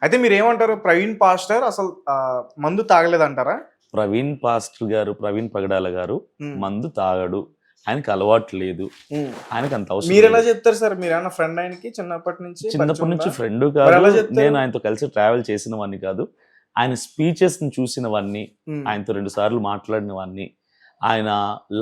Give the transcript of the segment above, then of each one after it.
అయితే మీరేమంటారు? ప్రవీణ్ పాస్టర్ అసలు మందు తాగలేదంటారా? ప్రవీణ్ పాస్టర్ గారు, ప్రవీణ్ పగడాల గారు హ్మ్. మందు తాగడు. ఆయనకి అలవాటు లేదు. హ్మ్. ఆయనకి అంత అవసరం మీరెలా లేదు. చెప్తారు సార్? మీరేమన్నా ఫ్రెండ్ ఆయనకి చిన్నప్పటి నుంచి పరిచయం చిన్నప్పటి నుంచి ఉందా? ఫ్రెండ్ మరెలా కాదు. చెప్తారు? నేను ఆయనతో కలిసి ట్రావెల్ చేసినవాడిని కాదు. ఆయన స్పీచెస్‌ని చూసినవాడిని. హ్మ్. ఆయనతో 2 సార్లు మాట్లాడినవాడిని. ఆయన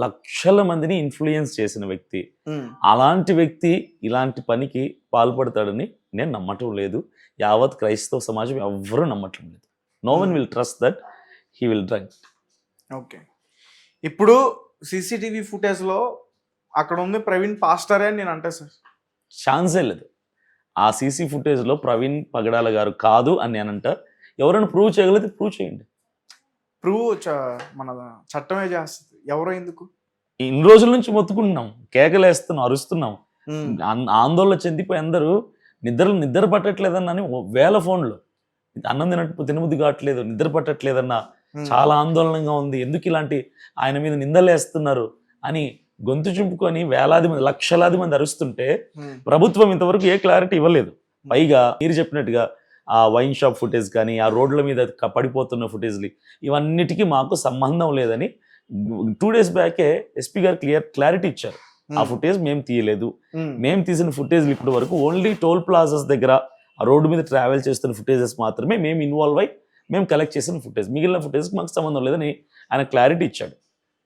లక్షల మందిని ఇన్‌ఫ్లూయెన్స్ చేసిన వ్యక్తి. హ్మ్. అలాంటి వ్యక్తి ఇలాంటి పనికి పాల్పడతాడని నేను నమ్మటం లేదు. యావత్ క్రైస్తవ సమాజం ఎవ్వరూ నమ్మటం లేదు. నో వన్ హ్మ్. Will trust that he will drink. Okay. ఇప్పుడు సీసీటీవీ ఫుటేజ్‌లో అక్కడ ఉంది ప్రవీణ్ పాస్టరే అని నేను అంటా సార్. ఛాన్సే లేదు. ఆ సీసీ ఫుటేజ్‌లో ప్రవీణ్ పగడాల గారు కాదు అని నేనంటా. ఎవరైనా ప్రూవ్ చేయగలిగితే ప్రూవ్ చేయండి. ప్రూవ్ మన చట్టమే చేస్తది. ఎవరో ఎందుకు? ఇన్ని రోజుల నుంచి మొత్తుకుంటున్నాం. కేకలేస్తున్నాం, అరుస్తున్నాం. హ్మ్. ఆందోళన చెందిపోయి అందరూ నిద్ర పట్టట్లేదన్నని వేల ఫోన్‌లు. అన్నం తినబుద్ధి కావట్లేదు, నిద్ర పట్టట్లేదన్న హ్మ్. చాలా ఆందోళనగా ఉంది. ఎందుకు ఇలాంటి ఆయన మీద నిందలేస్తున్నారు అని గొంతు చింపుకొని వేలాది మంది, లక్షలాది మంది అరుస్తుంటే హ్మ్. ప్రభుత్వం ఇంతవరకు ఏ క్లారిటీ ఇవ్వలేదు. పైగా మీరు చెప్పినట్టుగా ఆ వైన్ షాప్ ఫుటేజ్ కానీ, ఆ రోడ్ల మీద పడిపోతున్న ఫుటేజ్‌లు ఇవన్నిటికి మాకు సంబంధం లేదని 2 డేస్ బ్యాకే ఎస్పీ గారు క్లారిటీ ఇచ్చారు. ఆ హ్మ్. ఫుటేజ్ మేము తీయలేదు. హ్మ్. మేము తీసిన ఫుటేజ్‌లు ఇప్పటి వరకు ఓన్లీ టోల్ ప్లాజాస్ దగ్గర ఆ రోడ్డు మీద ట్రావెల్ చేస్తున్న ఫుటేజెస్ మాత్రమే మేము ఇన్వాల్వ్ అయ్యి మేము కలెక్ట్ చేసిన ఫుటేజ్. మిగిలిన ఫుటేజ్‌కి మాకు సంబంధం లేదని ఆయన క్లారిటీ ఇచ్చాడు.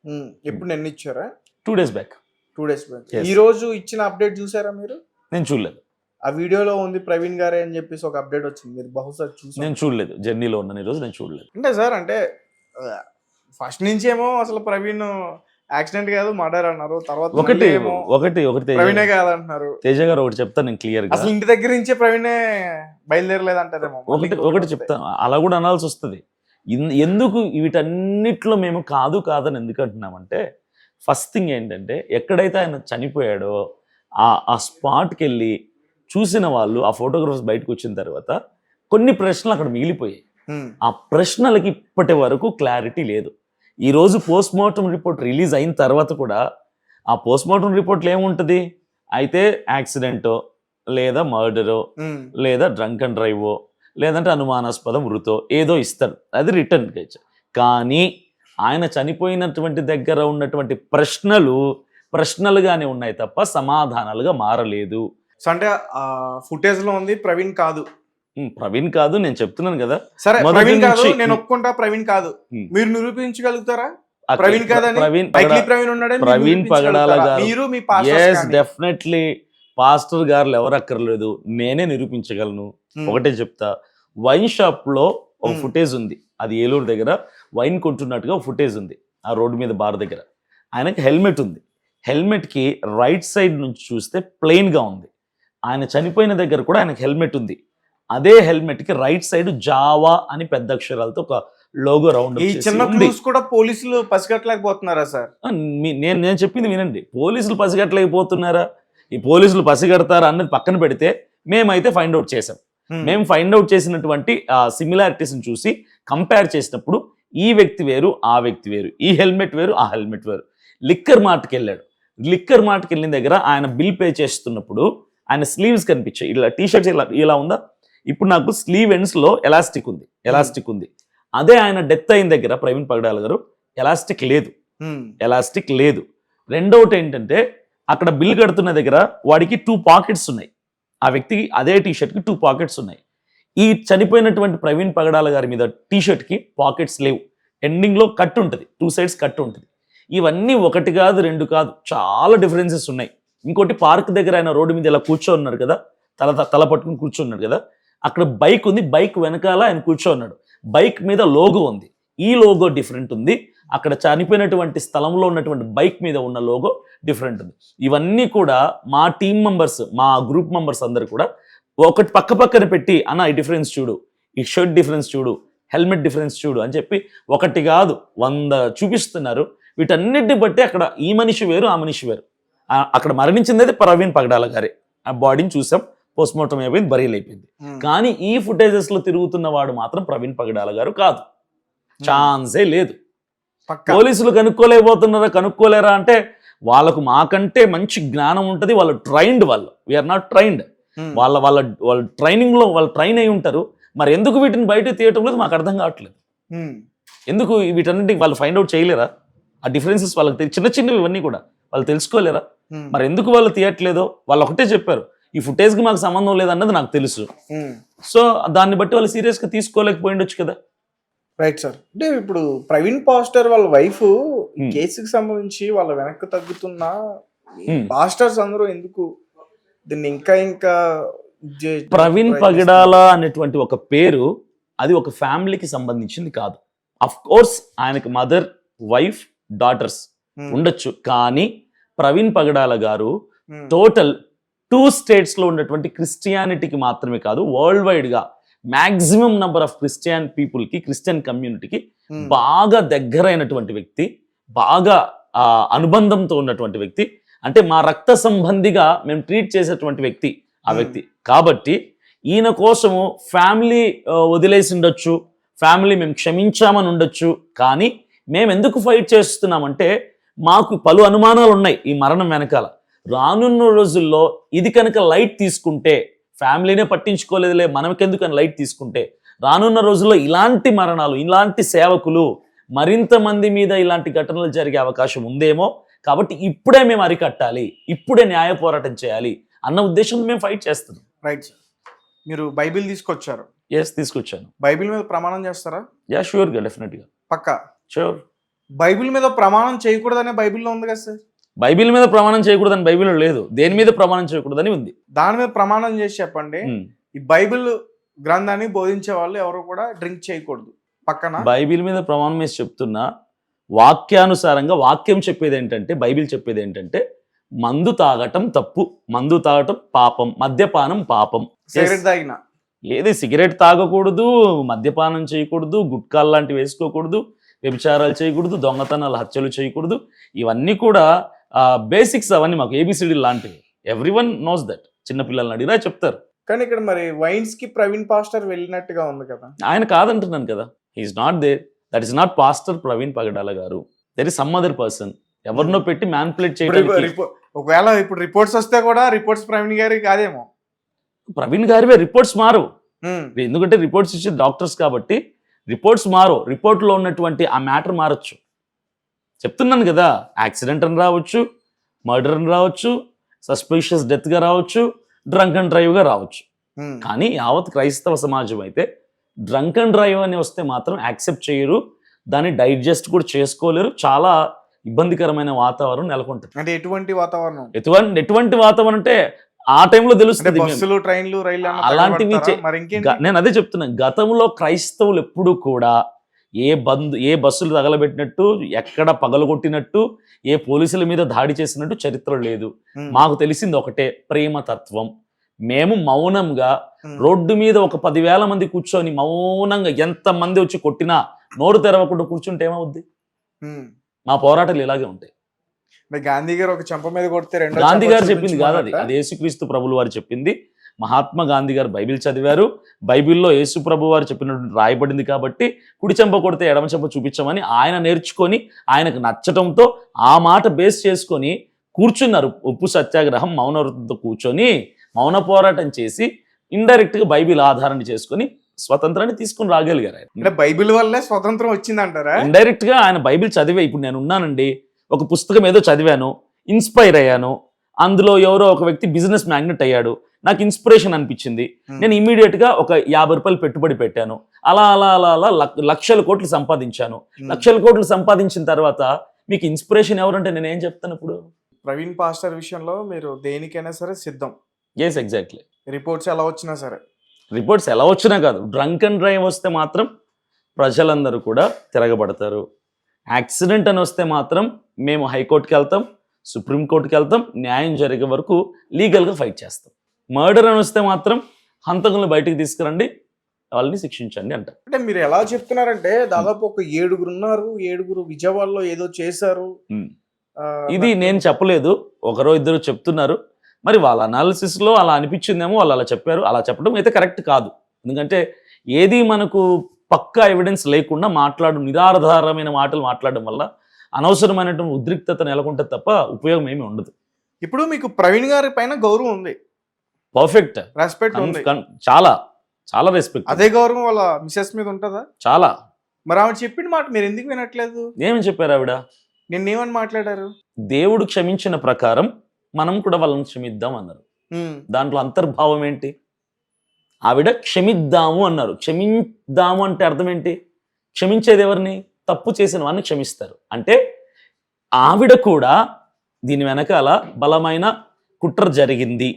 హ్మ్. ఎప్పుడు నిన్నిచ్చారా? 2 days back. 2 days back. Yes. ఈరోజు ఇచ్చిన అప్డేట్ చూసారా మీరు? నేను చూడలేదు. ఆ వీడియోలో ఉంది ప్రవీణ్ గారే అని చెప్పేసి ఒక అప్డేట్ వచ్చింది. మీరు బహుశా చూసారు. నేను చూడలేదు. జర్నీలో ఉన్నాను ఈరోజు. నేను చూడలేదు. అంటే సార్ అంటే ఫస్ట్ నుంచేమో అసలు ప్రవీణ్ యాక్సిడెంట్ కాదు మర్డర్ అన్నారు. తర్వాత ఒకటి మళ్ళీ ఏమో ఒకటి ప్రవీణే కాదంటున్నారు. తేజ గారు ఒకటి చెప్తాను నేను క్లియర్‌గా. అసలు ఇంటి దగ్గర నుంచే ప్రవీణే బయలుదేరలేదంటారేమో. మళ్ళీ ఒకటి ఇంకొకటి వస్తే. చెప్తాను. అలా కూడా అనాల్సి వస్తది. ఎందుకు వీటన్నిటిలో మేము కాదని ఎందుకు అంటున్నామంటే, ఫస్ట్ థింగ్ ఏంటంటే ఎక్కడైతే ఆయన చనిపోయాడో ఆ స్పాట్‌కెళ్ళి చూసిన వాళ్ళు, ఆ ఫోటోగ్రాఫర్స్ బయటకు వచ్చిన తర్వాత కొన్ని ప్రశ్నలు అక్కడ మిగిలిపోయాయి. హ్మ్. ఆ ప్రశ్నలకి ఇప్పటి వరకు క్లారిటీ లేదు. ఈరోజు పోస్ట్‌మార్టం రిపోర్ట్ రిలీజ్ అయిన తర్వాత కూడా ఆ పోస్ట్‌మార్టం రిపోర్ట్‌లో ఏముంటది? అయితే యాక్సిడెంటో, లేదా మర్డరో, హ్మ్. లేదా డ్రంక్ అండ్ డ్రైవో, లేదంటే అనుమానాస్పద మృతో ఏదో ఇస్తాడు. అది రిటర్న్‌గా ఇచ్చాడు. కానీ ఆయన చనిపోయినటువంటి దగ్గర ఉన్నటువంటి ప్రశ్నలుగానే ఉన్నాయి తప్ప సమాధానాలుగా మారలేదు. సో అంటే ఫుటేజ్‌లో ఉంది ప్రవీణ్ కాదు. ప్రవీణ్ కాదు నేను చెప్తున్నాను కదా! సరే మొదటి ప్రవీణ్ కాదు. నుంచి నేను ఒప్పుకుంటా ప్రవీణ్ కాదు. హ్మ్. మీరు నిరూపించగలుగుతారా? అక్కడ ప్రవీణ్ కాదని బైక్లీ ప్రవీణ్ ఉన్నాడని మీరు ప్రవీణ్ పగడాల నిరూపించగలుగుతారా? గారు మీరు మీ పాస్టర్స్ కానీ. డెఫినెట్లీ పాస్టర్ గారు ఎవరు అక్కర్లేదు. నేనే నిరూపించగలను. హ్మ్. ఒకటే చెప్తా. వైన్ షాప్‌లో ఒక హ్మ్. ఫుటేజ్ ఉంది. అది ఏలూరు దగ్గర వైన్ కొంటున్నట్టుగా ఒక ఫుటేజ్ ఉంది. ఆ రోడ్డు మీద బార్ దగ్గర. ఆయనకి హెల్మెట్ ఉంది. హెల్మెట్‌కి రైట్ సైడ్ నుంచి చూస్తే ప్లెయిన్‌గా ఉంది. ఆయన చనిపోయిన దగ్గర కూడా ఆయనకి హెల్మెట్ ఉంది. అదే హెల్మెట్‌కి రైట్ సైడ్ జావా అని పెద్ద అక్షరాలతో ఒక లోగో రౌండ్ ఈ చిన్న ఉంది. క్లూస్ కూడా పోలీసులు పసిగట్టలేకపోతున్నారా సార్? నేను చెప్పింది వినండి. పోలీసులు పసిగట్టలేకపోతున్నారా? ఈ పోలీసులు పసిగడతారా అన్నది పక్కన పెడితే మేమైతే ఫైండ్ అవుట్ చేసాం. హ్మ్. మేము ఫైండ్ అవుట్ చేసినటువంటి సిమిలారిటీస్‌ని చూసి కంపేర్ చేసినప్పుడు ఈ వ్యక్తి వేరు, ఆ వ్యక్తి వేరు. ఈ హెల్మెట్ వేరు, ఆ హెల్మెట్ వేరు. లిక్కర్ మార్ట్‌కెళ్ళాడు. లిక్కర్ మార్ట్‌కెళ్ళిన దగ్గర ఆయన బిల్ పే చేస్తున్నప్పుడు ఆయన స్లీవ్స్ కనిపించాయి. ఇలా టీ షర్ట్స్ ఇలా ఉందా? ఇప్పుడు నాకు స్లీవ్ ఎండ్స్‌లో ఎలాస్టిక్ ఉంది. అదే ఆయన డెత్ అయిన దగ్గర ప్రవీణ్ పగడాల గారు ఎలాస్టిక్ లేదు. హ్మ్. ఎలాస్టిక్ లేదు. రెండోటి ఏంటంటే అక్కడ బిల్ కడుతున్న దగ్గర వాడికి 2 పాకెట్స్ ఉన్నాయి. ఆ వ్యక్తికి అదే టీ షర్ట్‌కి 2 పాకెట్స్ ఉన్నాయి. ఈ చనిపోయినటువంటి ప్రవీణ్ పగడాల గారి మీద టీ షర్ట్‌కి పాకెట్స్ లేవు. ఎండింగ్‌లో కట్ ఉంటది. 2 సైడ్స్ కట్ ఉంటది. ఇవన్నీ ఒకటి కాదు, 2 కాదు. చాలా డిఫరెన్సెస్ ఉన్నాయి. ఇంకోటి పార్క్ దగ్గర ఆయన రోడ్డు మీద ఇలా కూర్చోన్నాడు కదా! తల పట్టుకుని కూర్చున్నాడు కదా! అక్కడ బైక్ ఉంది. బైక్ వెనకాల ఆయన కూర్చోన్నాడు. బైక్ మీద లోగో ఉంది. ఈ లోగో డిఫరెంట్ ఉంది. అక్కడ చనిపోయినటువంటి స్థలంలో ఉన్నటువంటి బైక్ మీద ఉన్న లోగో డిఫరెంట్ ఉంది. ఇవన్నీ కూడా మా టీమ్ మెంబర్స్, మా గ్రూప్ మెంబర్స్ అందరూ కూడా ఒకటి పక్కన పెట్టి అన్న ఈ డిఫరెన్స్ చూడు, ఈ షర్ట్ డిఫరెన్స్ చూడు, హెల్మెట్ డిఫరెన్స్ చూడు అని చెప్పి ఒకటి కాదు 100 చూపిస్తున్నారు. వీటన్నిటిని బట్టి అక్కడ ఈ మనిషి వేరు, ఆ మనిషి వేరు. అక్కడ మరణించింది ప్రవీణ్ పగడాల గారే. ఆ బాడీని చూసాం. పోస్ట్మార్టం అయిపోయింది, బరీల్ అయిపోయింది. కానీ ఈ ఫుటేజెస్లో తిరుగుతున్న వాడు మాత్రం ప్రవీణ్ పగడాల గారు కాదు. ఛాన్సే లేదు. పోలీసులు కనుక్కోలేరా అంటే వాళ్ళకు మాకంటే మంచి జ్ఞానం ఉంటుంది. వాళ్ళు ట్రైన్డ్. We are not trained. వాళ్ళు ట్రైనింగ్లో వాళ్ళు ట్రైన్ అయి ఉంటారు. మరి ఎందుకు వీటిని బయట తీయటం లేదు మాకు అర్థం కావట్లేదు. ఎందుకు వీటన్నింటికి వాళ్ళు ఫైండ్ అవుట్ చేయలేరా? ఆ డిఫరెన్సెస్ వాళ్ళకి చిన్న చిన్నవి ఇవన్నీ కూడా వాళ్ళు తెలుసుకోలేరా? మరి ఎందుకు వాళ్ళు తీయట్లేదో వాళ్ళు ఒకటే చెప్పారు, ఈ ఫుటేజ్కి మాకు సంబంధం లేదన్నది నాకు తెలుసు. సో దాన్ని బట్టి వాళ్ళు సీరియస్గా తీసుకోలేకపోయిండొచ్చు కదా. Right sir. అంటే ఇప్పుడు ప్రవీణ్ పాస్టర్ వాళ్ళ వైఫ్ కేసుకి సంబంధించి వాళ్ళ వెనక్కి తగ్గుతున్న పాస్టర్స్ అందరూ ఎందుకు దీన్ని ఇంకా ఇంకా ప్రవీణ్ పగడాల అనేటువంటి ఒక పేరు అది ఒక ఫ్యామిలీకి సంబంధించింది కాదు. అఫ్ కోర్స్ ఆయనకి మదర్, వైఫ్, డాటర్స్ ఉండొచ్చు, కానీ ప్రవీణ్ పగడాల గారు టోటల్ 2 states లో ఉన్నటువంటి క్రిస్టియానిటీకి మాత్రమే కాదు, వరల్డ్ వైడ్ గా మాక్సిమం నంబర్ ఆఫ్ క్రిస్టియన్ పీపుల్కి, క్రిస్టియన్ కమ్యూనిటీకి బాగా దగ్గరైనటువంటి వ్యక్తి, బాగా అనుబంధంతో ఉన్నటువంటి వ్యక్తి. అంటే మా రక్త సంబంధిగా మేము ట్రీట్ చేసేటువంటి వ్యక్తి ఆ వ్యక్తి. కాబట్టి ఈయన కోసము ఫ్యామిలీ వదిలేసి ఉండొచ్చు, ఫ్యామిలీ మేము క్షమించామని ఉండొచ్చు, కానీ మేము ఎందుకు ఫైట్ చేస్తున్నామంటే మాకు పలు అనుమానాలు ఉన్నాయి ఈ మరణం వెనకాల. రానున్న రోజుల్లో ఇది కనుక లైట్ తీసుకుంటే, ఫ్యామిలీనే పట్టించుకోలేదులే మనకెందుకు అని లైట్ తీసుకుంటే, రానున్న రోజుల్లో ఇలాంటి మరణాలు, ఇలాంటి సేవకులు మరింత మంది మీద ఇలాంటి ఘటనలు జరిగే అవకాశం ఉందేమో. కాబట్టి ఇప్పుడే మేము అరికట్టాలి, ఇప్పుడే న్యాయ పోరాటం చేయాలి అన్న ఉద్దేశంతో మేము ఫైట్ చేస్తున్నాం. Right sir. మీరు బైబిల్ తీసుకొచ్చారు? ఎస్, తీసుకొచ్చాను. బైబిల్ మీద ప్రమాణం చేస్తారా? యా, షూర్గా, డెఫినెట్గా, పక్కా. షూర్. బైబిల్ మీద ప్రమాణం చేయకూడదనే బైబిల్లో ఉంది కదా సార్? బైబిల్ మీద ప్రమాణం చేయకూడదని బైబిల్లో లేదు. దేని మీద ప్రమాణం చేయకూడదని ఉంది. దాని మీద ప్రమాణం చేసి చెప్పండి. ఈ బైబిల్ గ్రంథాన్ని బోధించే వాళ్ళు ఎవరు కూడా డ్రింక్ చేయకూడదు పక్కన. బైబిల్ మీద ప్రమాణం వేసి చెప్తున్నా, వాక్యానుసారంగా వాక్యం చెప్పేది ఏంటంటే, బైబిల్ చెప్పేది ఏంటంటే మందు తాగటం తప్పు, మందు తాగటం పాపం, మద్యపానం పాపం. సిగరెట్ తాగిన ఏది సిగరెట్ తాగకూడదు, మద్యపానం చేయకూడదు, గుట్కాలు లాంటివి వేసుకోకూడదు, వ్యభిచారాలు చేయకూడదు, దొంగతనాలు, హత్యలు చేయకూడదు. ఇవన్నీ కూడా బేసిక్స్, అవన్నీ మాకు ఏబిసిడి లాంటివి. Everyone knows that. చిన్నపిల్లల్ని అడిగినా చెప్తారు. కానీ ఇక్కడ మరి వైన్స్ కి ప్రవీణ్ పాస్టర్ వెళ్ళినట్టుగా ఉంది కదా. ఆయన కాదంటున్నాను కదా, he's not there. That is not pastor Praveen Pagadala garu. There is some other person. ఎవరినో పెట్టి మ్యానిపులేట్ చేయడానికి. ఒకవేళ ఇప్పుడు రిపోర్ట్స్ వస్తే కూడా రిపోర్ట్స్ ప్రవీణ్ గారి కాదేమో. ప్రవీణ్ గారివే రిపోర్ట్స్ మారు. ఎందుకంటే రిపోర్ట్స్ ఇచ్చే డాక్టర్స్ కాబట్టి రిపోర్ట్స్ మారు. రిపోర్ట్లో ఉన్నటువంటి ఆ మ్యాటర్ మారచ్చు. చెప్తున్నాను కదా, యాక్సిడెంట్ అని రావచ్చు, మర్డర్ అని రావచ్చు, సస్పిషియస్ డెత్గా రావచ్చు, డ్రంక్ అండ్ డ్రైవ్గా రావచ్చు. కానీ యావత్ క్రైస్తవ సమాజం అయితే డ్రంక్ అండ్ డ్రైవ్ అని వస్తే మాత్రం యాక్సెప్ట్ చేయరు, దాన్ని డైజెస్ట్ కూడా చేసుకోలేరు. చాలా ఇబ్బందికరమైన వాతావరణం నెలకొంటుంది. అంటే ఎటువంటి వాతావరణం? ఎటువంటి వాతావరణం అంటే ఆ టైంలో తెలుస్తుంది. బస్సులు, ట్రైన్లు, రైళ్లు అలాంటివి నేను అదే చెప్తున్నాను. గతంలో క్రైస్తవులు ఎప్పుడు కూడా ఏ బస్సులు తగలబెట్టినట్టు, ఎక్కడ పగలగొట్టినట్టు, ఏ పోలీసుల మీద దాడి చేసినట్టు చరిత్ర లేదు. మాకు తెలిసింది ఒకటే, ప్రేమతత్వం. మేము మౌనంగా రోడ్డు మీద ఒక 10,000 మంది కూర్చొని మౌనంగా ఎంత మంది వచ్చి కొట్టినా నోరు తెరవకుండా కూర్చుంటే ఏమవుద్ది? మా పోరాటాలు ఇలాగే ఉంటాయి. గాంధీ గారు ఒక చెంప మీద కొడితే గాంధీ గారు చెప్పింది కాదు అది, అది యేసుక్రీస్తు ప్రభులు వారు చెప్పింది. మహాత్మా గాంధీ గారు బైబిల్ చదివారు. బైబిల్లో యేసు ప్రభు వారు చెప్పినటువంటి రాయబడింది కాబట్టి కుడి చెంప కొడితే ఎడమ చెంప చూపించమని ఆయన నేర్చుకొని, ఆయనకు నచ్చటంతో ఆ మాట బేస్ చేసుకొని కూర్చున్నారు. ఉప్పు సత్యాగ్రహం, మౌన వృత్తంతో కూర్చొని మౌన పోరాటం చేసి ఇండైరెక్ట్గా బైబిల్ ఆధారణ చేసుకొని స్వతంత్రాన్ని తీసుకుని రాగలిగారు. అంటే బైబిల్ వల్లే స్వతంత్రం వచ్చిందంటారా? ఇండైరెక్ట్గా ఆయన బైబిల్ చదివే. ఇప్పుడు నేను ఉన్నానండి, ఒక పుస్తకం ఏదో చదివాను, ఇన్స్పైర్ అయ్యాను. అందులో ఎవరో ఒక వ్యక్తి బిజినెస్ మ్యాగ్నెట్ అయ్యాడు, నాకు ఇన్స్పిరేషన్ అనిపించింది. నేను ఇమీడియట్గా ఒక 50 రూపాయలు పెట్టుబడి పెట్టాను. అలా అలా అలా అలా లక్షల కోట్లు సంపాదించాను. లక్షల కోట్లు సంపాదించిన తర్వాత మీకు ఇన్స్పిరేషన్ ఎవరంటే నేను ఏం చెప్తాను ఇప్పుడు? ప్రవీణ్ పాస్టర్ విషయంలో మీరు దేనికైనా సరే సిద్ధం. Yes, exactly. రిపోర్ట్స్ ఎలా వచ్చినా సరే, రిపోర్ట్స్ ఎలా వచ్చినా కాదు, డ్రంక్ అండ్ డ్రైవ్ వస్తే మాత్రం ప్రజలందరూ కూడా తిరగబడతారు. యాక్సిడెంట్ అని వస్తే మాత్రం మేము హైకోర్టుకి వెళ్తాం, సుప్రీంకోర్టుకి వెళ్తాం, న్యాయం జరిగే వరకు లీగల్గా ఫైట్ చేస్తాం. మర్డర్ అని వస్తే మాత్రం హంతకులను బయటికి తీసుకురండి, వాళ్ళని శిక్షించండి అంట. అంటే మీరు ఎలా చెప్తున్నారంటే దాదాపు ఒక 7 ఉన్నారు, 7 విజయవాడలో ఏదో చేశారు. ఇది నేను చెప్పలేదు, ఒకరో ఇద్దరు చెప్తున్నారు. మరి వాళ్ళ అనాలిసిస్లో అలా అనిపించిందేమో, వాళ్ళు అలా చెప్పారు. అలా చెప్పడం అయితే కరెక్ట్ కాదు. ఎందుకంటే ఏది మనకు పక్కా ఎవిడెన్స్ లేకుండా నిరాధారమైన మాటలు మాట్లాడడం వల్ల అనవసరమైనటువంటి ఉద్రిక్తత నెలకొంటుంది తప్ప ఉపయోగం ఏమీ ఉండదు. ఇప్పుడు మీకు ప్రవీణ్ గారి పైన గౌరవం ఉంది, పర్ఫెక్ట్ రెస్పెక్ట్ ఉంది, చాలా చాలా రెస్పెక్ట్, అదే గౌరవం వాళ్ళ మిసెస్ మీద ఉంటుందా? చాలా. మరి ఆవిడ చెప్పిన మాట మీరు ఎందుకు వినట్లేదు? ఏమని చెప్పారు ఆవిడ? నిన్నేమని మాట్లాడారు? దేవుడు క్షమించిన ప్రకారం మనం కూడా వాళ్ళని క్షమిద్దాం అన్నారు. దాంట్లో అంతర్భావం ఏంటి? ఆవిడ క్షమిద్దాము అన్నారు. క్షమిద్దాము అంటే అర్థం ఏంటి? క్షమించేది ఎవరిని? తప్పు చేసిన వాడిని క్షమిస్తారు. అంటే ఆవిడ కూడా దీని వెనకాల బలమైన కుట్ర జరిగింది,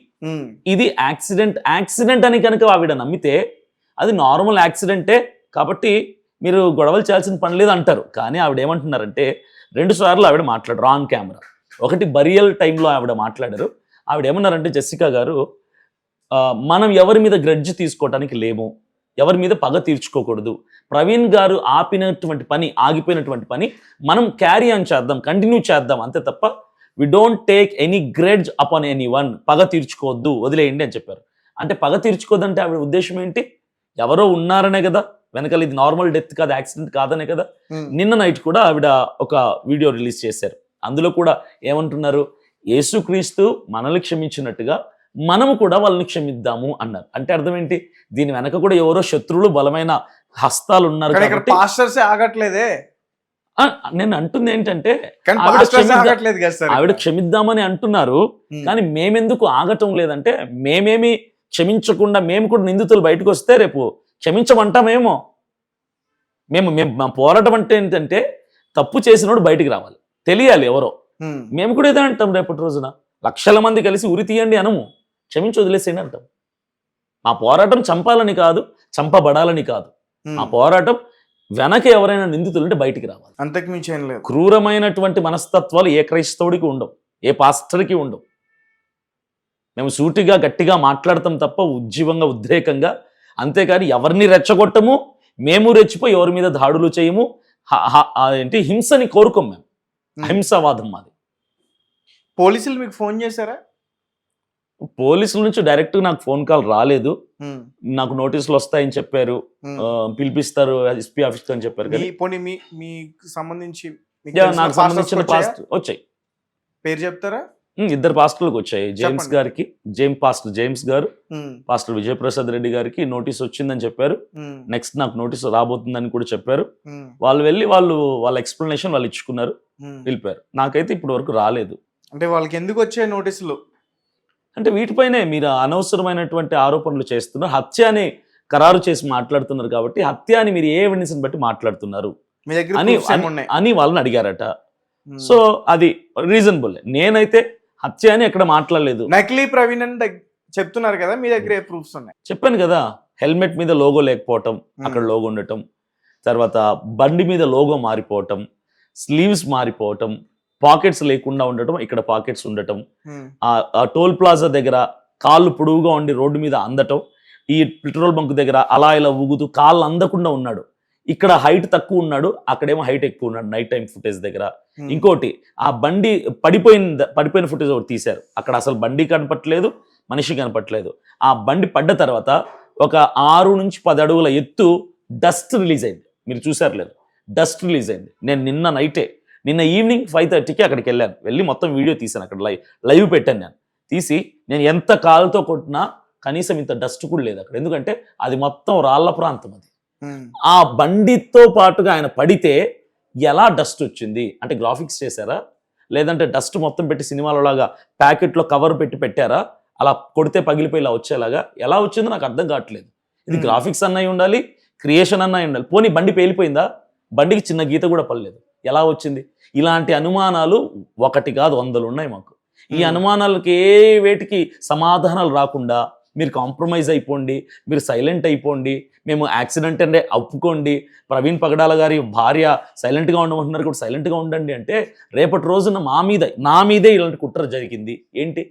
ఇది యాక్సిడెంట్ అని కనుక ఆవిడ నమ్మితే అది నార్మల్ యాక్సిడెంటే కాబట్టి మీరు గొడవలు చేయాల్సిన పని లేదు అంటారు. కానీ ఆవిడ ఏమంటున్నారంటే 2 సార్లు ఆవిడ మాట్లాడారు ఆన్ కెమెరా. ఒకటి బరియల్ టైంలో ఆవిడ మాట్లాడారు. ఆవిడ ఏమన్నారంటే, జెసికా గారు, మనం ఎవరి మీద గ్రడ్జ్ తీసుకోవటానికి లేము, ఎవరి మీద పగ తీర్చుకోకూడదు. ప్రవీణ్ గారు ఆగిపోయినటువంటి పని మనం క్యారీ ఆన్ చేద్దాం, కంటిన్యూ చేద్దాం అంతే తప్ప we don't take any grudge upon anyone. పగ తీర్చుకోవద్దు, వదిలేయండి అని చెప్పారు. అంటే పగ తీర్చుకోవద్దంటే ఆవిడ ఉద్దేశం ఏంటి? ఎవరో ఉన్నారనే కదా వెనకాల, ఇది నార్మల్ డెత్ కాదు, యాక్సిడెంట్ కాదనే కదా. నిన్న నైట్ కూడా ఆవిడ ఒక వీడియో రిలీజ్ చేశారు. అందులో కూడా ఏమంటున్నారు? యేసుక్రీస్తు మనల్ని క్షమించినట్టుగా మనము కూడా వాళ్ళని క్షమిద్దాము అన్నారు. అంటే అర్థం ఏంటి? దీని వెనక కూడా ఎవరో శత్రువులు, బలమైన హస్తాలు ఉన్నారు కాబట్టి పాస్టర్స్ ఆగట్లేదే. నేను అంటుంది ఏంటంటే, ఆవిడ క్షమిద్దామని అంటున్నారు, కానీ మేమెందుకు ఆగటం లేదంటే, మేమేమి క్షమించకుండా మేము కూడా నిందితులు బయటకు వస్తే రేపు క్షమించమంటామేమో. మా పోరాటం అంటే ఏంటంటే, తప్పు చేసినోడు బయటికి రావాలి, తెలియాలి ఎవరో. మేము కూడా ఏదో అంటాం, రేపటి రోజున లక్షల మంది కలిసి ఉరి తీయండి అనము, క్షమించి వదిలేసేయండి అంటాం. మా పోరాటం చంపాలని కాదు, చంపబడాలని కాదు. మా పోరాటం వెనక ఎవరైనా నిందితులుంటే బయటికి రావాలి, అంతకు మించి ఏం లేదు. క్రూరమైనటువంటి మనస్తత్వాలు ఏ క్రైస్తవుడికి ఉండవు, ఏ పాస్టర్కి ఉండవు. మేము సూటిగా గట్టిగా మాట్లాడతాం తప్ప ఉజ్జీవంగా, ఉద్రేకంగా. అంతేకాని ఎవరిని రెచ్చగొట్టము, మేము రెచ్చిపోయి ఎవరి మీద దాడులు చేయము. ఏంటి హింసని కోరుకోం మేము, అహింసావాదం మాది. పోలీసులు మీకు ఫోన్ చేశారా? పోలీసుల నుంచి డైరెక్ట్ నాకు ఫోన్ కాల్ రాలేదు. నాకు నోటీసులు వస్తాయని చెప్పారు, పిలిపిస్తారు ఎస్పీ ఆఫీస్ అని చెప్పారు. మీకు సంబంధించి నాకు సంబంధించిన పాస్టర్ వచ్చాయి. పేరు చెప్తారా? 2 పాస్టర్లకు వచ్చాయి. జేమ్స్ గారికి, పాస్టర్ జేమ్స్ గారు, పాస్టర్ విజయప్రసాద్ రెడ్డి గారికి నోటీస్ వచ్చిందని చెప్పారు. నెక్స్ట్ నాకు నోటీస్ రాబోతుందని కూడా చెప్పారు. వాళ్ళు వెళ్ళి వాళ్ళ ఎక్స్ప్లెనేషన్ వాళ్ళు ఇచ్చుకున్నారు, వెళ్ళిపోయారు. నాకైతే ఇప్పటి వరకు రాలేదు. అంటే వాళ్ళకి ఎందుకు వచ్చాయి నోటీసులు? అంటే వీటిపైనే మీరు అనవసరమైనటువంటి ఆరోపణలు చేస్తున్నారు, హత్య అని ఖరారు చేసి మాట్లాడుతున్నారు కాబట్టి హత్య అని మీరు ఏ ఎవిడెన్స్ బట్టి మాట్లాడుతున్నారు అని వాళ్ళని అడిగారట. సో అది రీజనబుల్. నేనైతే హత్య అని ఎక్కడ మాట్లాడలేదు. నకిలీ ప్రవీణ్ అని చెప్తున్నారు కదా, మీ దగ్గర ఏ ప్రూఫ్స్ ఉన్నాయి? చెప్పాను కదా, హెల్మెట్ మీద లోగో లేకపోవటం, అక్కడ లోగో ఉండటం, తర్వాత బండి మీద లోగో మారిపోవటం, స్లీవ్స్ మారిపోవటం, పాకెట్స్ లేకుండా ఉండటం, ఇక్కడ పాకెట్స్ ఉండటం, ఆ టోల్ ప్లాజా దగ్గర కాళ్ళు పొడవుగా ఉండి రోడ్డు మీద అందటం, ఈ పెట్రోల్ బంక్ దగ్గర అలా ఇలా ఊగుతూ కాళ్ళు అందకుండా ఉన్నాడు. ఇక్కడ హైట్ తక్కువ ఉన్నాడు, అక్కడేమో హైట్ ఎక్కువ ఉన్నాడు నైట్ టైం ఫుటేజ్ దగ్గర. ఇంకోటి, ఆ బండి పడిపోయిన ఫుటేజ్ ఒకటి తీశారు, అక్కడ అసలు బండి కనపట్లేదు, మనిషి కనపట్లేదు. ఆ బండి పడ్డ తర్వాత ఒక 6 నుంచి 10 అడుగుల ఎత్తు డస్ట్ రిలీజ్ అయింది. మీరు చూసారు లేదు, డస్ట్ రిలీజ్ అయింది. నేను నిన్న ఈవినింగ్ 5:30కి అక్కడికి వెళ్ళాను, వెళ్ళి మొత్తం వీడియో తీశాను, అక్కడ లైవ్ పెట్టాను. నేను తీసి నేను ఎంత కాలుతో కొట్టినా కనీసం ఇంత డస్ట్ కూడా లేదు అక్కడ, ఎందుకంటే అది మొత్తం రాళ్ల ప్రాంతం. అది ఆ బండితో పాటుగా ఆయన పడితే ఎలా డస్ట్ వచ్చింది అంటే, గ్రాఫిక్స్ చేశారా లేదంటే డస్ట్ మొత్తం పెట్టి సినిమాలో లాగా ప్యాకెట్లో కవర్ పెట్టారా, అలా కొడితే పగిలిపోయి ఇలా వచ్చేలాగా ఎలా వచ్చిందో నాకు అర్థం కావట్లేదు. ఇది గ్రాఫిక్స్ అన్నవి ఉండాలి, క్రియేషన్ అన్నవి ఉండాలి. పోనీ బండి పేలిపోయిందా? బండికి చిన్న గీత కూడా పడలేదు, ఎలా వచ్చింది? ఇలాంటి అనుమానాలు 1 కాదు 100 ఉన్నాయి మాకు. ఈ అనుమానాలకి వేటికి సమాధానాలు రాకుండా మీరు కాంప్రమైజ్ అయిపోండి, మీరు సైలెంట్ అయిపోండి, మేము యాక్సిడెంట్ అంటే ఒప్పుకోండి, ప్రవీణ్ పగడాల గారి భార్య సైలెంట్గా ఉండమంటున్నారు కూడా సైలెంట్గా ఉండండి అంటే, రేపటి రోజున నా మీదే ఇలాంటి కుట్ర జరిగింది ఏంటి?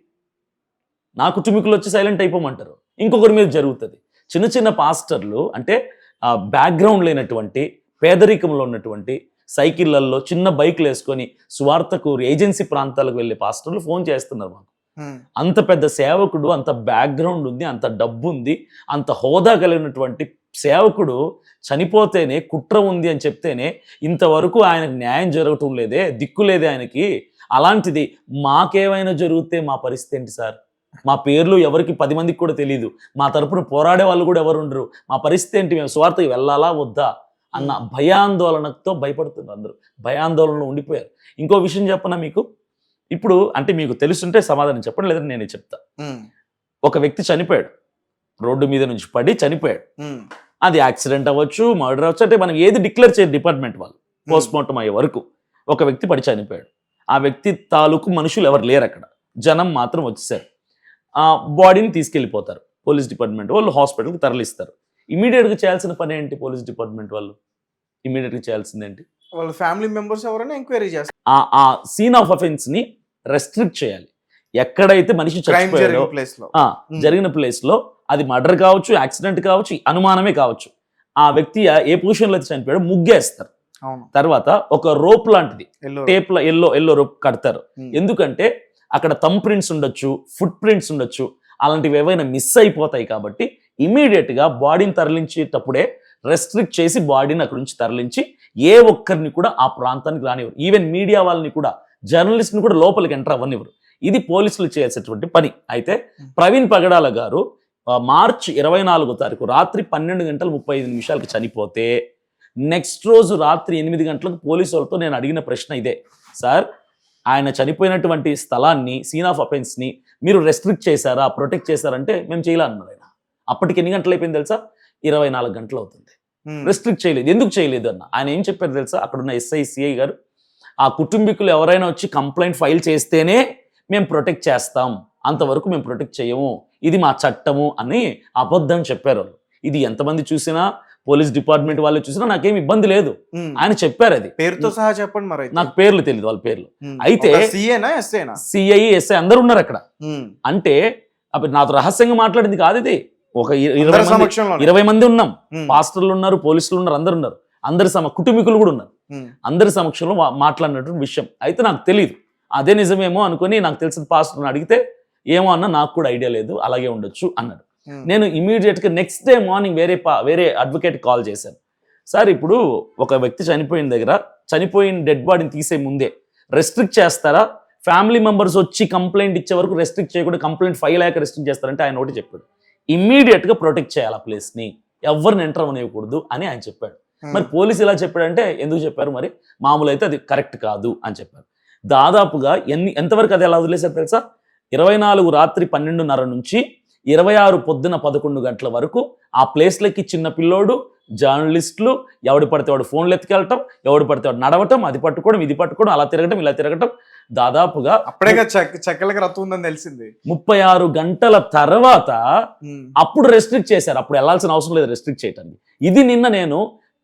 నా కుటుంబీకులు వచ్చి సైలెంట్ అయిపోమంటారు, ఇంకొకరి మీద జరుగుతుంది. చిన్న చిన్న పాస్టర్లు అంటే బ్యాక్గ్రౌండ్ లేనటువంటి, పేదరికంలో ఉన్నటువంటి, సైకిళ్లలో చిన్న బైక్లు వేసుకొని సువార్తకు ఏజెన్సీ ప్రాంతాలకు వెళ్ళే పాస్టర్లు ఫోన్ చేస్తున్నారు మాకు. అంత పెద్ద సేవకుడు, అంత బ్యాక్గ్రౌండ్ ఉంది, అంత డబ్బు ఉంది, అంత హోదా కలిగినటువంటి సేవకుడు చనిపోతేనే కుట్ర ఉంది అని చెప్తేనే ఇంతవరకు ఆయనకు న్యాయం జరగటం లేదే, దిక్కు లేదే ఆయనకి. అలాంటిది మాకేమైనా జరిగితే మా పరిస్థితి ఏంటి సార్? మా పేర్లు ఎవరికి 10 మందికి కూడా తెలియదు, మా తరపున పోరాడే వాళ్ళు కూడా ఎవరు ఉండరు, మా పరిస్థితి ఏంటి, మేము స్వార్థకి వెళ్ళాలా వద్దా అన్న భయాందోళనతో భయపడుతున్నారు, అందరూ భయాందోళనలో ఉండిపోయారు. ఇంకో విషయం చెప్పనా మీకు, ఇప్పుడు అంటే మీకు తెలుసుంటే సమాధానం చెప్పండి, లేదంటే నేనే చెప్తా. ఒక వ్యక్తి చనిపోయాడు, రోడ్డు మీద నుంచి పడి చనిపోయాడు. అది యాక్సిడెంట్ అవ్వచ్చు, మర్డర్ అవ్వచ్చు, అంటే మనం ఏది డిక్లేర్ చేయరు డిపార్ట్మెంట్ వాళ్ళు. పోస్ట్ మార్టం అయ్యే వరకు ఒక వ్యక్తి పడి చనిపోయాడు. ఆ వ్యక్తి తాలూకు మనుషులు ఎవరు లేరు, అక్కడ జనం మాత్రం వచ్చేసారు. ఆ బాడీని తీసుకెళ్ళిపోతారు, పోలీస్ డిపార్ట్మెంట్ వాళ్ళు హాస్పిటల్కి తరలిస్తారు. ఇమీడియట్గా చేయాల్సిన పని ఏంటి, పోలీస్ డిపార్ట్మెంట్ వాళ్ళు ఇమీడియట్గా చేయాల్సింది ఏంటి, వాళ్ళ ఫ్యామిలీ మెంబర్స్ ఎవరైనా ఎంక్వైరీ చేస్తారు, ఆ సీన్ ఆఫ్ అఫెన్స్ ని రెస్ట్రిక్ట్ చేయాలి. ఎక్కడైతే మనిషి చనిపోయాడో జరిగిన ప్లేస్ లో, అది మర్డర్ కావచ్చు, యాక్సిడెంట్ కావచ్చు, అనుమానమే కావచ్చు, ఆ వ్యక్తి ఏ పొజిషన్ లో అయితే చనిపోయాడో ముగ్గేస్తారు. తర్వాత ఒక రోప్ లాంటిది టేప్ ఎల్లో రోప్ కడతారు. ఎందుకంటే అక్కడ థంబ్ ప్రింట్స్ ఉండొచ్చు, ఫుట్ ప్రింట్స్ ఉండొచ్చు, అలాంటివి ఏవైనా మిస్ అయిపోతాయి. కాబట్టి ఇమీడియట్ గా బాడీని తరలించేటప్పుడే రెస్ట్రిక్ట్ చేసి బాడీని అక్కడి నుంచి తరలించి ఏ ఒక్కరిని కూడా ఆ ప్రాంతానికి రానివ్వరు. ఈవెన్ మీడియా వాళ్ళని కూడా, జర్నలిస్ట్ ని కూడా లోపలికి ఎంటర్ అవ్వనివ్వరు. ఇది పోలీసులు చేసేటువంటి పని. అయితే ప్రవీణ్ పగడాల గారు మార్చి 24వ తారీఖు రాత్రి 12:35 చనిపోతే, నెక్స్ట్ రోజు రాత్రి 8 గంటలకు పోలీసు వాళ్ళతో నేను అడిగిన ప్రశ్న ఇదే, సార్ ఆయన చనిపోయినటువంటి స్థలాన్ని, సీన్ ఆఫ్ అఫెన్స్ ని మీరు రెస్ట్రిక్ట్ చేశారా, ప్రొటెక్ట్ చేశారంటే మేము చేయాలన్నారు. ఆయన అప్పటికి ఎన్ని గంటలు అయిపోయింది తెలుసా, 24 గంటలు అవుతుంది. రెస్ట్రిక్ట్ చేయలేదు. ఎందుకు చేయలేదు అన్న ఆయన ఏం చెప్పారు తెలుసా, అక్కడున్న ఎస్ఐ సిఐ గారు, ఆ కుటుంబీకులు ఎవరైనా వచ్చి కంప్లైంట్ ఫైల్ చేస్తేనే మేము ప్రొటెక్ట్ చేస్తాం, అంతవరకు మేము ప్రొటెక్ట్ చేయము, ఇది మా చట్టము అని అబద్ధం చెప్పారు. ఇది ఎంతమంది చూసినా, పోలీస్ డిపార్ట్మెంట్ వాళ్ళు చూసినా నాకేం ఇబ్బంది లేదు, ఆయన చెప్పారు. అది పేరుతో సహా చెప్పండి, మరి నాకు పేర్లు తెలియదు వాళ్ళ పేర్లు. అయితే సిఐ ఎస్ఐ అందరు ఉన్నారు అక్కడ. అంటే అప్పుడు నాతో రహస్యంగా మాట్లాడింది కాదు, ఇది ఒక 20 మంది ఉన్నాం, పాస్టర్లు ఉన్నారు, పోలీసులు ఉన్నారు, అందరు ఉన్నారు, అందరి కుటుంబీకులు కూడా ఉన్నారు, అందరి సమక్షంలో మాట్లాడినటువంటి విషయం. అయితే నాకు తెలియదు, అదే నిజమేమో అనుకుని నాకు తెలిసిన పాస్టర్ని అడిగితే ఏమో అన్న నాకు కూడా ఐడియా లేదు, అలాగే ఉండొచ్చు అన్నాడు. నేను ఇమీడియట్గా నెక్స్ట్ డే మార్నింగ్ వేరే అడ్వకేట్ కాల్ చేశాను. సార్ ఇప్పుడు ఒక వ్యక్తి చనిపోయిన దగ్గర, చనిపోయిన డెడ్ బాడీని తీసే ముందే రెస్ట్రిక్ట్ చేస్తారా, ఫ్యామిలీ మెంబర్స్ వచ్చి కంప్లైంట్ ఇచ్చే వరకు రెస్ట్రిక్ట్ చేయకుండా కంప్లైంట్ ఫైల్ అయ్యాక రెస్ట్రిక్ట్ చేస్తారంటే ఆయన ఒకటి చెప్పాడు, ఇమ్మీడియట్గా ప్రొటెక్ట్ చేయాలి ఆ ప్లేస్ని, ఎవరిని ఎంటర్ అవ్వనివ్వకూడదు అని ఆయన చెప్పాడు. మరి పోలీసు ఎలా చెప్పాడంటే, ఎందుకు చెప్పారు మరి, మామూలు అయితే అది కరెక్ట్ కాదు అని చెప్పారు. దాదాపుగా ఎంతవరకు అది ఎలా వదిలేశారు తెలుసా, 24 రాత్రి 12:30 నుంచి 26 పొద్దున 11 గంటల వరకు ఆ ప్లేస్లకి చిన్న పిల్లోడు, జర్నలిస్టులు, ఎవడు పడితే వాడు ఫోన్లు ఎత్తుకెళ్ళటం, ఎవడు పడితే వాడు నడవటం, అది పట్టుకోవడం, ఇది పట్టుకోవడం, అలా తిరగటం, ఇలా తిరగటం, దాదాపుగా అప్పుడే చెక్కలకి రత్తు ఉందని తెలిసింది. 36 గంటల తర్వాత అప్పుడు రెస్ట్రిక్ట్ చేశారు. అప్పుడు వెళ్లాల్సిన అవసరం లేదు రెస్ట్రిక్ట్ చేయడానికి. ఇది నిన్న నేను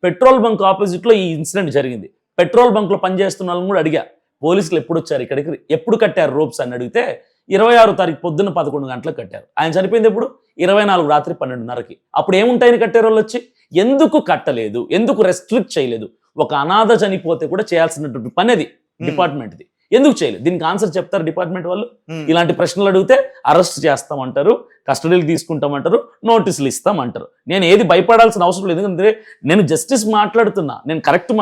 పెట్రోల్ బంక్ ఆపోజిట్ లో ఈ ఇన్సిడెంట్ జరిగింది. పెట్రోల్ బంక్ లో పనిచేస్తున్న వాళ్ళని కూడా అడిగా, పోలీసులు ఎప్పుడు వచ్చారు ఇక్కడికి, ఎప్పుడు కట్టారు రోప్స్ అని అడిగితే 26వ తారీఖు పొద్దున్న 11 గంటలకు కట్టారు. ఆయన చనిపోయింది ఎప్పుడు, 24 రాత్రి 12:30కి. అప్పుడు ఏముంటాయని కట్టారు వాళ్ళు వచ్చి, ఎందుకు కట్టలేదు, ఎందుకు రెస్ట్రిక్ట్ చేయలేదు, ఒక అనాథ చనిపోతే కూడా చేయాల్సినటువంటి పని అది డిపార్ట్మెంట్ది, ఎందుకు చేయలేదు, దీనికి ఆన్సర్ చెప్తారు డిపార్ట్మెంట్ వాళ్ళు. ఇలాంటి ప్రశ్నలు అడిగితే అరెస్ట్ చేస్తామంటారు, కస్టడీలు తీసుకుంటామంటారు, నోటీసులు ఇస్తామంటారు. నేను ఏది భయపడాల్సిన అవసరం లేదు, ఎందుకంటే నేను జస్టిస్ మాట్లాడుతున్నా, నేను కరెక్ట్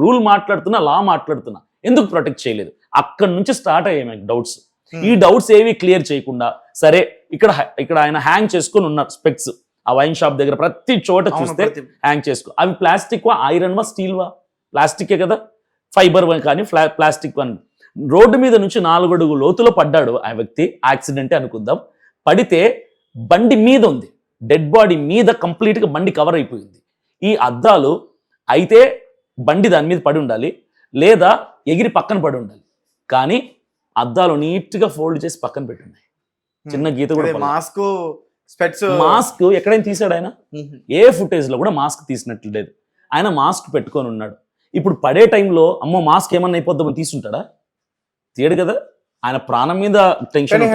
రూల్ మాట్లాడుతున్నా, లా మాట్లాడుతున్నా, ఎందుకు ప్రొటెక్ట్ చేయలేదు. అక్కడి నుంచి స్టార్ట్ అయ్యాయి మనకి డౌట్స్. ఈ డౌట్స్ ఏవి క్లియర్ చేయకుండా, సరే ఇక్కడ ఆయన హ్యాంగ్ చేసుకుని ఉన్నారు స్పెక్స్, ఆ వైన్ షాప్ దగ్గర ప్రతి చోట చూస్తే హ్యాంగ్ చేసుకో, అవి ప్లాస్టిక్ వా, ఐరన్ వా, స్టీల్ వా, ప్లాస్టికే కదా, ఫైబర్ కానీ ప్లాస్టిక్ అని. రోడ్డు మీద నుంచి 4 అడుగు లోతులో పడ్డాడు ఆ వ్యక్తి, యాక్సిడెంటే అనుకుందాం. పడితే బండి మీద ఉంది, డెడ్ బాడీ మీద కంప్లీట్గా బండి కవర్ అయిపోయింది. ఈ అద్దాలు అయితే బండి దాని మీద పడి ఉండాలి, లేదా ఎగిరి పక్కన పడి ఉండాలి, కానీ అద్దాలు నీట్గా ఫోల్డ్ చేసి పక్కన పెట్టున్నాయి, చిన్న గీత కూడా. మాస్క్ ఎక్కడైనా తీసాడు ఆయన, ఏ ఫుటేజ్ లో కూడా మాస్క్ తీసినట్లు లేదు. ఆయన మాస్క్ పెట్టుకొని ఉన్నాడు. ఇప్పుడు పడే టైంలో అమ్మో మాస్క్ ఏమన్నా అయిపోద్దామని తీసుంటాడా, తీయడు కదా. ఆయన ప్రాణం మీద టెన్షన్.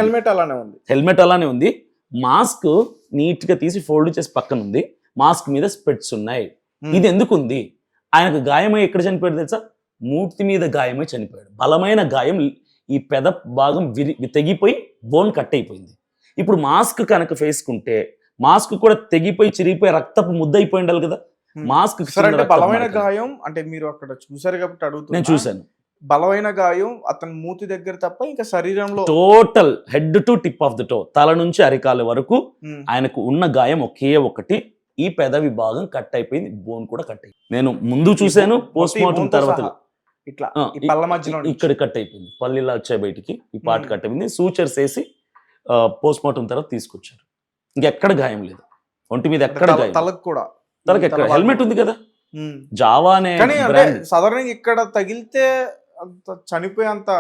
హెల్మెట్ అలానే ఉంది, మాస్క్ నీట్ గా తీసి ఫోల్డ్ చేసి పక్కన ఉంది, మాస్క్ మీద స్పెట్స్ ఉన్నాయి. ఇది ఎందుకు ఉంది, ఆయనకు గాయమై ఎక్కడ చనిపోయాడు తెలుసా, మూర్తి మీద గాయమై చనిపోయాడు. బలమైన గాయం, ఈ పెద భాగం తెగిపోయి బోన్ కట్ అయిపోయింది. ఇప్పుడు మాస్క్ కనుక వేసుకుంటే మాస్క్ కూడా తెగిపోయి చిరిగిపోయి రక్తపు ముద్ద అయిపోయి ఉండాలి కదా. మాస్క్ బలమైన గాయం అంటే మీరు అక్కడ చూసారు కాబట్టి అడుగుతున్నా. నేను చూశాను. బలమైన గాయం అతని మూతి దగ్గర తప్ప ఇంకా శరీరంలో total head to tip of the to, తల నుంచి అరికాల వరకు ఉమ్, ఆయనకు ఉన్న గాయం ఒకే ఒకటి, ఈ పెదవి భాగం కట్ అయిపోయింది, బోన్ కూడా కట్ అయిపోయింది. నేను ముందు చూశాను, పోస్ట్ మొత్తం ఈ మార్టం బోన్తో తర్వాత సహా ఇట్లా ఆ, ఈ పళ్ళ మధ్యలో నుంచి. ఇక్కడ కట్ అయిపోయింది, పల్లిలా వచ్చాయి బయటికి, ఈ పార్ట్ కట్ అయిపోయింది. సూచర్స్ వేసి పోస్ట్ మార్టం తర్వాత తీసుకొచ్చారు. ఇంకెక్కడ గాయం లేదు, ఒంటి మీద ఎక్కడ గాయం లేదు. తలకు కూడా తలకి ఎక్కడ, తల హెల్మెట్ ఉంది కదా, ఉమ్. జావా అనే కానీ అంటే బ్రాండ్. సాధారణంగా ఇక్కడ తగిలితే అంత చనిపోయేంత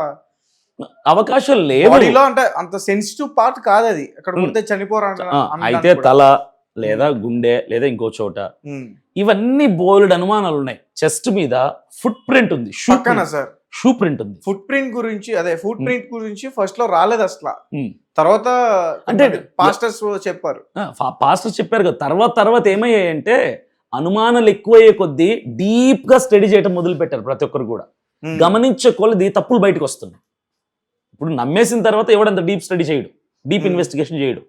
అవకాశాలు లేవు. బాడీలో అంటే అంత సెన్సిటివ్ పార్ట్ కాదు అది, అక్కడ ఉమ్. కొడితే చనిపోరా అయితే తల లేదా గుండె లేదా ఇంకో చోట, ఇవన్నీ బోల్డ్ అనుమానాలు ఉన్నాయి. చెస్ట్ మీద ఫుట్ ప్రింట్ ఉంది, పక్కన సార్ షూ ప్రింట్ ఉంది. ఫుట్ ప్రింట్ గురించి అదే ఫుట్ ప్రింట్ గురించి ఫస్ట్ లో రాలేదు అసలు, ఉమ్. తర్వాత అంటే పాస్టర్స్ చెప్పారు. పాస్టర్ చెప్పారు కదా, తర్వాత ఏమయ్యాయంటే అనుమానాలు ఎక్కువయ్యే కొద్దీ డీప్ గా స్టడీ చేయడం మొదలు పెట్టారు ప్రతి ఒక్కరు కూడా. ఉమ్. గమనించే కొలది తప్పులు బయటకు వస్తున్నాయి. ఇప్పుడు నమ్మేసిన తర్వాత ఎవడంత డీప్ స్టడీ చేయడు, డీప్ ఇన్వెస్టిగేషన్ చేయడు.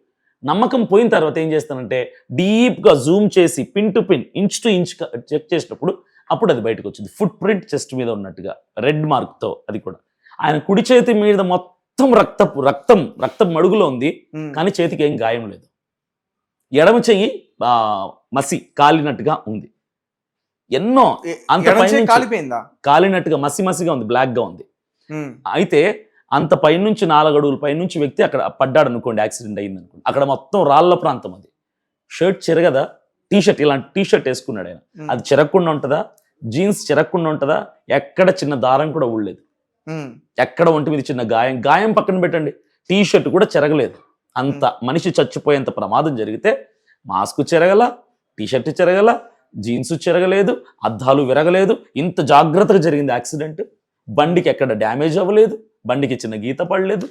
నమ్మకం పోయిన తర్వాత ఏం చేస్తానంటే డీప్ గా జూమ్ చేసి pin to pin, inch to inch check చేసినప్పుడు అప్పుడు అది బయటకు వచ్చింది. ఫుట్ ప్రింట్ చెస్ట్ మీద ఉన్నట్టుగా రెడ్ మార్క్ తో. అది కూడా ఆయన కుడి చేతి మీద మొత్తం రక్తం మడుగులో ఉంది, ఉమ్. కానీ చేతికి ఏం గాయం లేదు. ఎడమ చెయ్యి మసి కాలినట్టుగా ఉంది. ఎన్నో అంత ఎడమ చేయి పైనుంచి కాలిపోయిందా? కాలినట్టుగా మసిగా ఉంది, బ్లాక్ గా ఉంది. ఉమ్. అయితే అంత పైనుంచి 4 అడుగుల పైనుంచి వ్యక్తి అక్కడ పడ్డాడు అనుకోండి, యాక్సిడెంట్ అయింది అనుకోండి, అక్కడ మొత్తం రాళ్ల ప్రాంతం. అది షర్ట్ చెరగదా, టీషర్ట్ ఇలాంటి టీషర్ట్ వేసుకున్నాడు ఆయన, అది చెరగకుండా ఉంటుందా, జీన్స్ చెరగకుండా ఉంటుందా, ఎక్కడ చిన్న దారం కూడా ఊడలేదు, ఉమ్. ఎక్కడ ఒంటి మీద చిన్న గాయం పక్కన పెట్టండి, టీషర్ట్ కూడా చెరగలేదు. అంత మనిషి చచ్చిపోయేంత ప్రమాదం జరిగితే మాస్క్ చెరగల, టీషర్ట్ చెరగల, జీన్స్ చెరగలేదు, అద్దాలు విరగలేదు. ఇంత జాగ్రత్తగా జరిగింది యాక్సిడెంట్. బండికి ఎక్కడ డ్యామేజ్ అవ్వలేదు, బండికి చిన్న గీత పడలేదు.